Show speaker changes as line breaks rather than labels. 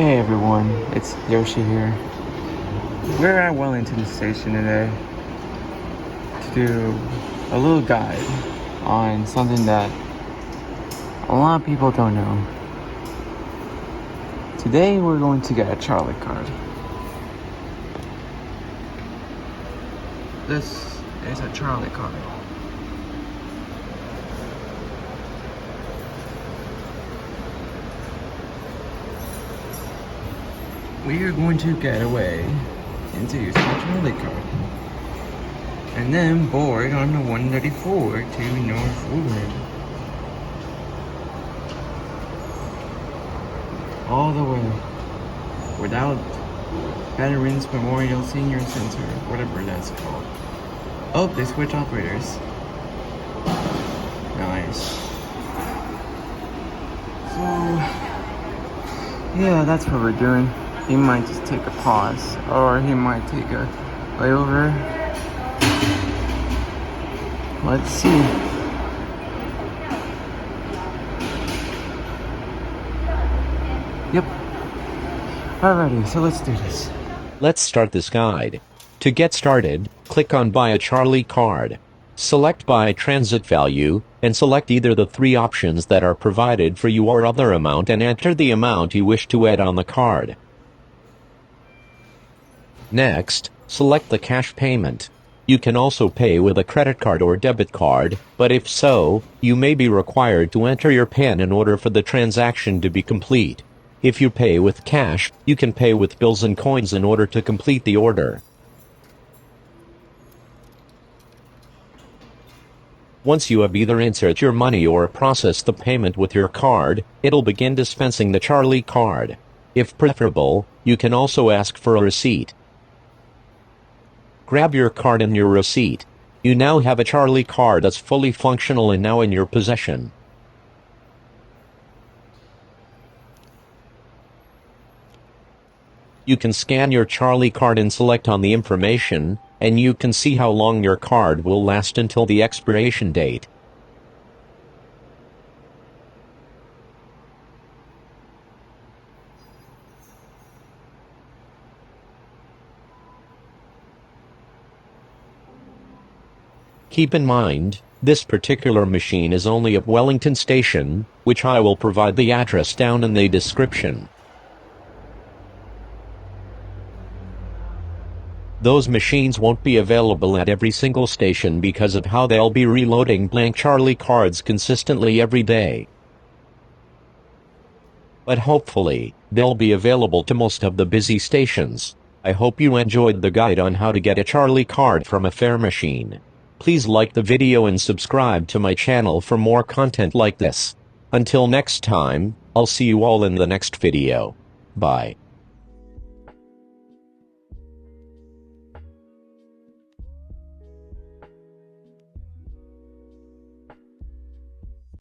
Hey everyone, it's Yoshi here. We're at Wellington Station today to do a little guide on something that a lot of people don't know. Today we're going to get a CharlieCard. This is a CharlieCard. We are going to get away into using the CharlieCard and then board on the 134 to North Woodland. All the way without Veterans Memorial Senior Center, whatever that's called. Oh, they switch operators. Nice. So, yeah, that's what we're doing. He might just take a pause, or he might take a layover. Let's see. Yep. Alrighty, so let's do this.
Let's start this guide. To get started, click on Buy a CharlieCard. Select Buy Transit Value, and select either the three options that are provided for you or other amount and enter the amount you wish to add on the card. Next, select the cash payment. You can also pay with a credit card or debit card, but if so, you may be required to enter your PIN in order for the transaction to be complete. If you pay with cash, you can pay with bills and coins in order to complete the order. Once you have either inserted your money or processed the payment with your card, it'll begin dispensing the CharlieCard. If preferable, you can also ask for a receipt. Grab your card and your receipt. You now have a CharlieCard that's fully functional and now in your possession. You can scan your CharlieCard and select on the information, and you can see how long your card will last until the expiration date. Keep in mind, this particular machine is only at Wellington Station, which I will provide the address down in the description. Those machines won't be available at every single station because of how they'll be reloading blank CharlieCards consistently every day. But hopefully, they'll be available to most of the busy stations. I hope you enjoyed the guide on how to get a CharlieCard from a fare machine. Please like the video and subscribe to my channel for more content like this. Until next time, I'll see you all in the next video. Bye.